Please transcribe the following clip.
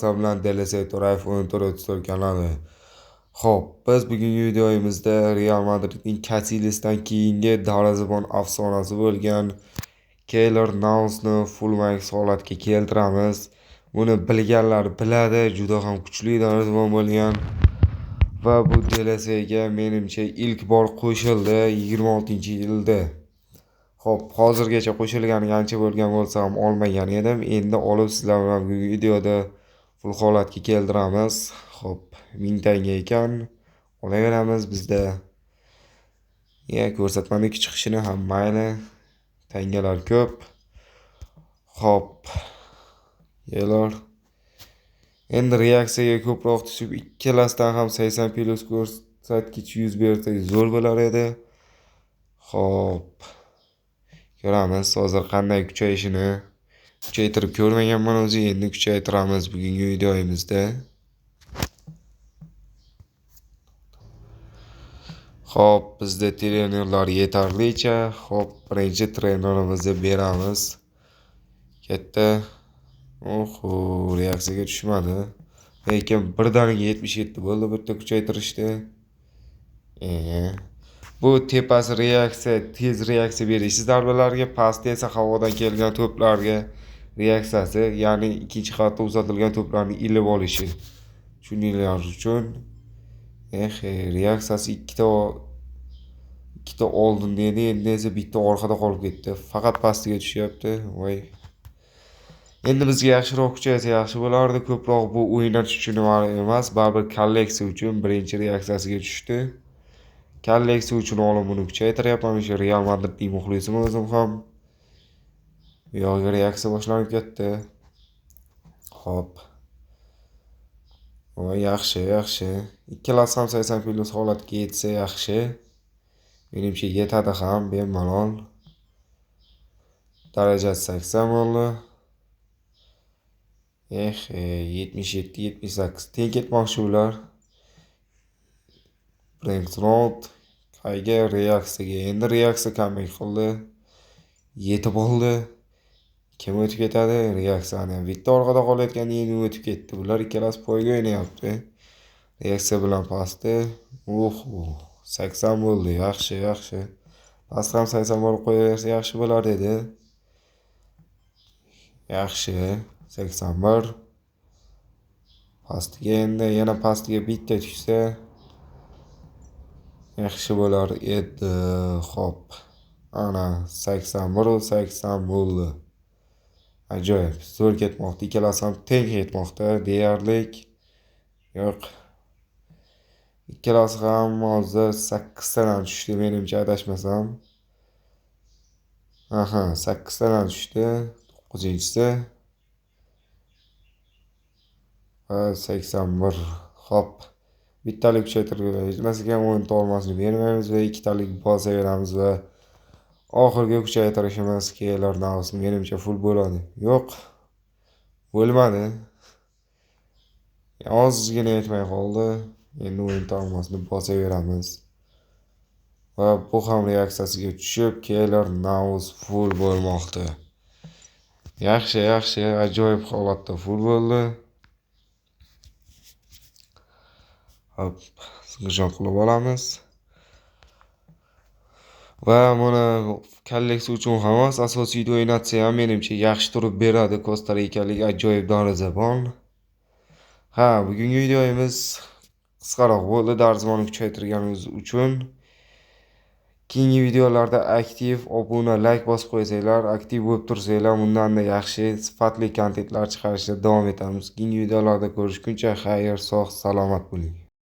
bilan DLC To'rayev 1434 kanali. Xo'p, biz bugungi videomizda Real Madridning Casillas'dan keyingi darvozabon afsonasi bo'lgan Keylor Navasni full max holatga keltiramiz. Buni bilganlar biladi, juda ham kuchli darvozabon bo'lgan va bu DLC'ga menimcha ilk bor qo'shildi 26-yilda. Xo'p, hozirgacha qo'shilganiga ancha bo'lgan bo'lsa ham olmagan edim. Endi olib sizlar bilan bugungi videoda full holatga keltiramiz. Xo'p, 1000 tanga ekan. Olaveramiz bizda. Ko'rsatmani chiqishini ham mayli. Tangalar ko'p. Xo'p. Yelar. Endi reaksiyaga ko'proq tushib, ikkalasidan ham 80 plus ko'rsatkich yuz bersa zo'r bo'lar edi. Xo'p. Ko'ramiz hozir qanday kuchayishini. Kuchaytirib ko'rmaganman o'zi, endi kuchaytiramiz bugungi videomizda. Xo'p, bizda trenerlar yetarlicha. Xo'p, birinchi trenerimizni beramiz. Katta. Reaksiyaga tushmadi. Lekin birdaniga 77 bo'ldi bitta kuchaytirishda. Bu tepasi reaksiya, tez reaksiya berishi zarbalarga, pasti esa havodan kelgan to'plarga reaksiyasi, ya'ni ikkinchi qavatda uzatilgan to'plarni ilib olishi. Tushuninglar uchun. Reaksiyasi ikkita oldin dedi, endi esa bitta orqada qolib ketdi. Faqat pastiga tushyapti. Voy. Endi bizga yaxshiroq kuchaysa yaxshi bo'lardi. Ko'proq bu o'ynash uchun emas, baribir kolleksiya uchun birinchi reaksiyasiga tushdi. Kolleksiya uchun olib buni kuchaytiryapman. O'sha Real Madridning muxlisimi o'zim ham. Bu yoqga reaksiya boshlanib ketdi. Xo'p. Yaxshi. Ikkalasi ham 80 plus holatga yetsa yaxshi. Menimcha yetadi ham, bemalol. Darajasi 80 bo'ldi. 77-78 teng ketmoqchi ular. Brentford qayga reaksiyaga. Endi reaksiya comeback qildi. Yetib oldi. Kim o'tib ketadi? Reaksiyani bitta orqada qolayotganda endi o'tib ketdi. Bular ikkalasi poyga o'ynayapti. Reaksiya bilan pasti. 80 bo'ldi. Yaxshi. Pasti ham 80 bo'lib qo'yaversa yaxshi bo'lar edi. Yaxshi. 81. Pastiga endi yana pastiga bitta tushsa yaxshi bo'lar edi. Xo'p. Ana 81 80 bo'ldi. Ajoyib. Zo'r ketmoqda. Ikkalasi ham teng ketmoqda deyarli. Yo'q. Ikkalasi ham hozir 8 tadan tushdi menimcha adashmasam. 8 tadan tushdi. 9-inchisi. 81. Xo'p. Bittalik kuchaytirib beramiz ekan, o'yinda olmasini bermaymiz va ikkitalik bosaveramiz va oxirgi kuchaytirishimiz Keylor Navasni menimcha full bo'ladi. Yo'q. Bo'lmadi. Ozgina yetmay qoldi. Endi o'yin olmasini bosaveramiz. Va bu ham reaksiyasiga tushib Keylor Navas full bo'lmoqda. Yaxshi, ajoyib holatda full bo'ldi. Hop, sig'jon qilib olamiz. Va buni kolleksiya uchun ham emas, asosiyda o'ynatsa ham menimcha yaxshi turib beradi Kosta-Rikalik ajoyib darvozabon. Bugungi videomiz qisqaroq bo'ldi darvozabonni kuchaytirganimiz uchun. Keyingi videolarda aktiv obuna, like bosib qo'ysanglar, aktiv bo'lib tursanglar, bundan-da yaxshi sifatli kontentlar chiqarishda davom etamiz. Keyingi videolarda ko'rishguncha xayr, sog', salomat bo'ling.